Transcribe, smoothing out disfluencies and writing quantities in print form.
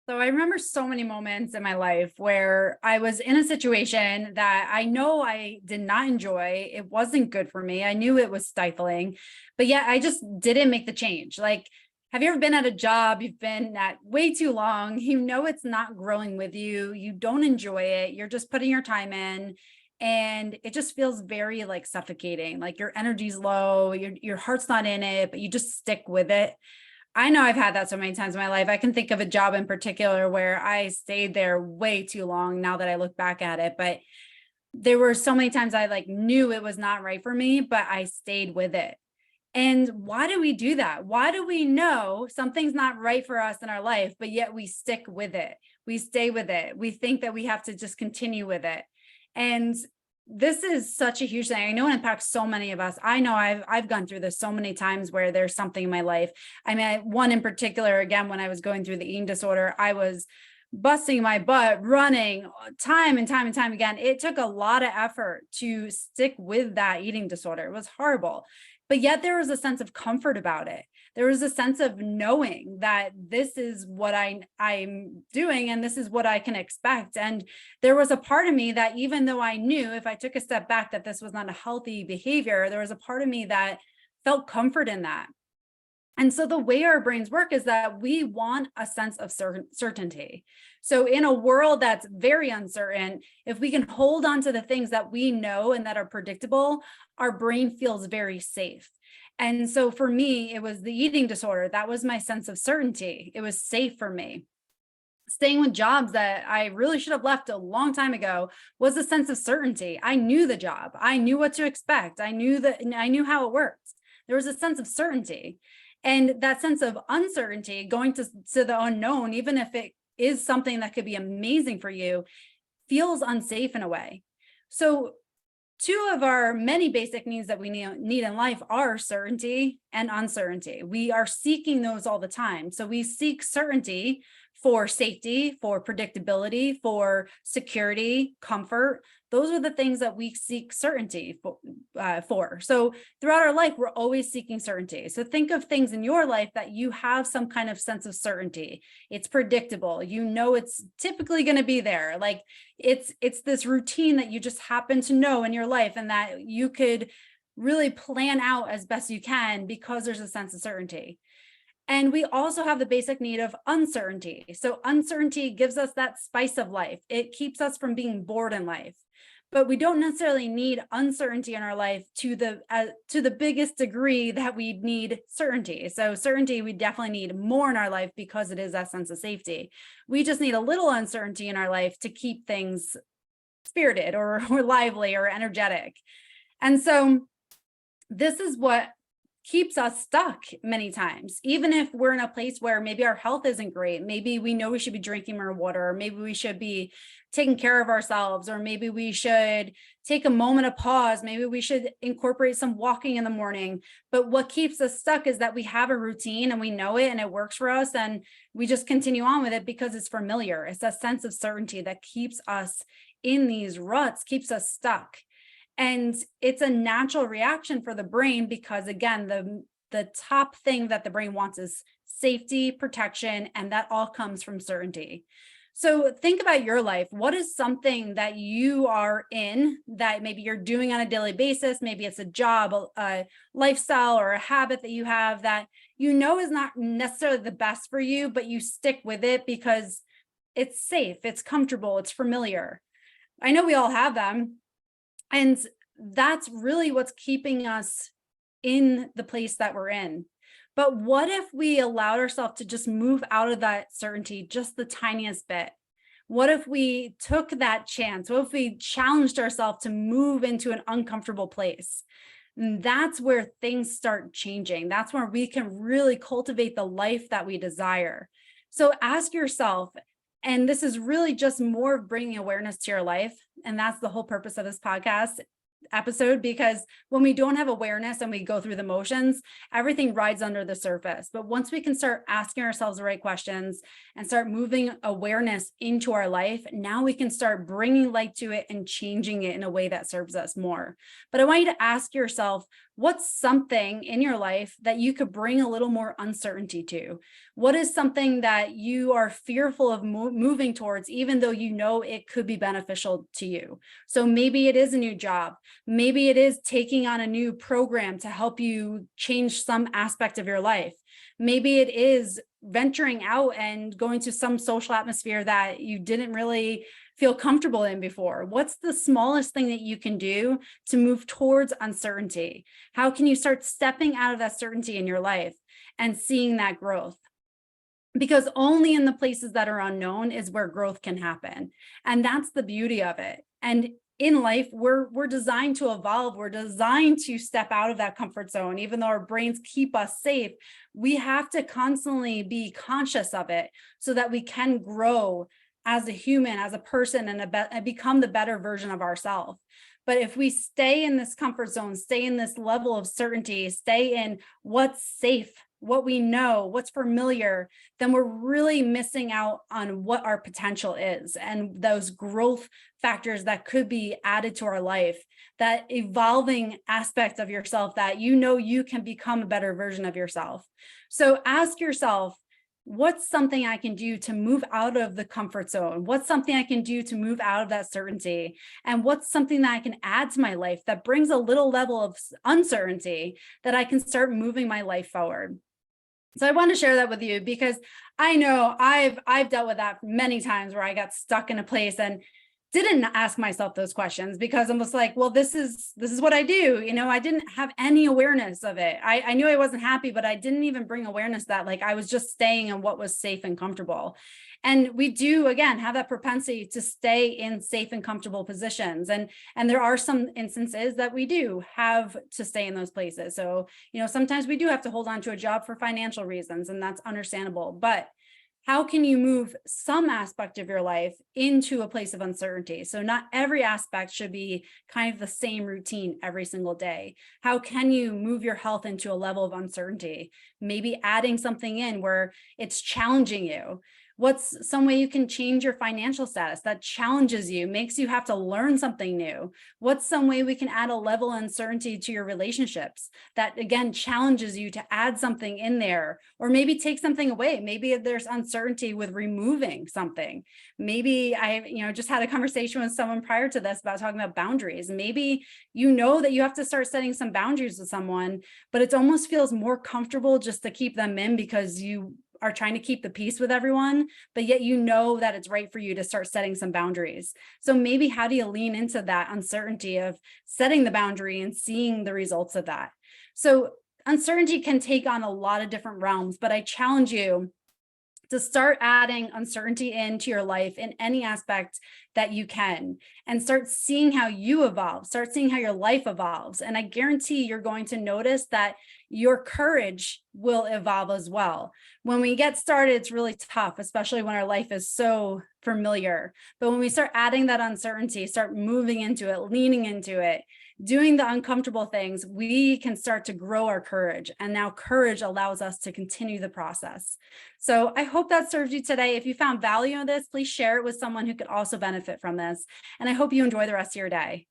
So I remember so many moments in my life where I was in a situation that I know I did not enjoy. It wasn't good for me. I knew it was stifling, but yet I just didn't make the change. Like, have you ever been at a job you've been at way too long? You know it's not growing with you. You don't enjoy it. You're just putting your time in. And it just feels very like suffocating. Like your energy's low, your heart's not in it, but you just stick with it. I know I've had that so many times in my life. I can think of a job in particular where I stayed there way too long now that I look back at it. But there were so many times I like knew it was not right for me, but I stayed with it. And why do we do that? Why do we know something's not right for us in our life, but yet we stick with it? We stay with it. We think that we have to just continue with it. And this is such a huge thing. I know it impacts so many of us. I know I've gone through this so many times where there's something in my life. I mean, one in particular, again, when I was going through the eating disorder, I was busting my butt, running time and time and time again. It took a lot of effort to stick with that eating disorder. It was horrible. But yet there was a sense of comfort about it. There was a sense of knowing that this is what I'm doing and this is what I can expect. And there was a part of me that even though I knew if I took a step back that this was not a healthy behavior, there was a part of me that felt comfort in that. And so the way our brains work is that we want a sense of certainty. So in a world that's very uncertain, if we can hold on to the things that we know and that are predictable, our brain feels very safe. And so for me, it was the eating disorder. That was my sense of certainty. It was safe for me. Staying with jobs that I really should have left a long time ago was a sense of certainty. I knew the job. I knew what to expect. I knew how it worked. There was a sense of certainty. And that sense of uncertainty, going to the unknown, even if it is something that could be amazing for you, feels unsafe in a way. So two of our many basic needs that we need in life are certainty and uncertainty. We are seeking those all the time. So we seek certainty for safety, for predictability, for security, comfort. Those are the things that we seek certainty for. So throughout our life, we're always seeking certainty. So think of things in your life that you have some kind of sense of certainty. It's predictable. You know it's typically going to be there. Like it's this routine that you just happen to know in your life and that you could really plan out as best you can because there's a sense of certainty. And we also have the basic need of uncertainty. So uncertainty gives us that spice of life. It keeps us from being bored in life. But we don't necessarily need uncertainty in our life to the biggest degree that we need certainty. So certainty, we definitely need more in our life because it is that sense of safety. We just need a little uncertainty in our life to keep things spirited or lively or energetic. And so this is what keeps us stuck many times, even if we're in a place where maybe our health isn't great. Maybe we know we should be drinking more water, or maybe we should be taking care of ourselves, or maybe we should take a moment of pause. Maybe we should incorporate some walking in the morning. But what keeps us stuck is that we have a routine and we know it and it works for us. And we just continue on with it because it's familiar. It's a sense of certainty that keeps us in these ruts, keeps us stuck. And it's a natural reaction for the brain because, again, the top thing that the brain wants is safety, protection, and that all comes from certainty. So think about your life. What is something that you are in that maybe you're doing on a daily basis? Maybe it's a job, a lifestyle, or a habit that you have that you know is not necessarily the best for you, but you stick with it because it's safe, it's comfortable, it's familiar. I know we all have them. And that's really what's keeping us in the place that we're in. But what if we allowed ourselves to just move out of that certainty just the tiniest bit? What if we took that chance? What if we challenged ourselves to move into an uncomfortable place? And that's where things start changing. That's where we can really cultivate the life that we desire. So ask yourself, and this is really just more of bringing awareness to your life. And that's the whole purpose of this podcast episode, because when we don't have awareness and we go through the motions, everything rides under the surface. But once we can start asking ourselves the right questions and start moving awareness into our life, now we can start bringing light to it and changing it in a way that serves us more. But I want you to ask yourself, what's something in your life that you could bring a little more uncertainty to? What is something that you are fearful of moving towards, even though you know it could be beneficial to you? So maybe it is a new job. Maybe it is taking on a new program to help you change some aspect of your life. Maybe it is venturing out and going to some social atmosphere that you didn't really feel comfortable in before. What's the smallest thing that you can do to move towards uncertainty? How can you start stepping out of that certainty in your life and seeing that growth? Because only in the places that are unknown is where growth can happen. And that's the beauty of it. And in life, we're designed to evolve. We're designed to step out of that comfort zone. Even though our brains keep us safe, we have to constantly be conscious of it so that we can grow as a human, as a person, and become the better version of ourselves. But if we stay in this comfort zone, stay in this level of certainty, stay in what's safe, what we know, what's familiar, then we're really missing out on what our potential is and those growth factors that could be added to our life, that evolving aspect of yourself that you know you can become a better version of yourself. So ask yourself, what's something I can do to move out of the comfort zone? What's something I can do to move out of that certainty? And what's something that I can add to my life that brings a little level of uncertainty that I can start moving my life forward? So I want to share that with you because I know I've dealt with that many times where I got stuck in a place and didn't ask myself those questions because I'm just like, well, this is what I do. I didn't have any awareness of it. I knew I wasn't happy, but I didn't even bring awareness that like I was just staying in what was safe and comfortable. And we do, again, have that propensity to stay in safe and comfortable positions. And there are some instances that we do have to stay in those places. So, sometimes we do have to hold on to a job for financial reasons, and that's understandable. But how can you move some aspect of your life into a place of uncertainty? So not every aspect should be kind of the same routine every single day. How can you move your health into a level of uncertainty? Maybe adding something in where it's challenging you. What's some way you can change your financial status that challenges you, makes you have to learn something new? What's some way we can add a level of uncertainty to your relationships that, again, challenges you to add something in there, or maybe take something away? Maybe there's uncertainty with removing something. Maybe I just had a conversation with someone prior to this about talking about boundaries. Maybe that you have to start setting some boundaries with someone, but it almost feels more comfortable just to keep them in because you are trying to keep the peace with everyone, but yet that it's right for you to start setting some boundaries. So maybe how do you lean into that uncertainty of setting the boundary and seeing the results of that? So uncertainty can take on a lot of different realms, but I challenge you to start adding uncertainty into your life in any aspect that you can, and start seeing how you evolve, start seeing how your life evolves. And I guarantee you're going to notice that your courage will evolve as well. When we get started, it's really tough, especially when our life is so familiar. But when we start adding that uncertainty, start moving into it, leaning into it, doing the uncomfortable things, we can start to grow our courage. And now courage allows us to continue the process. So I hope that served you today. If you found value in this, please share it with someone who could also benefit from this. And I hope you enjoy the rest of your day.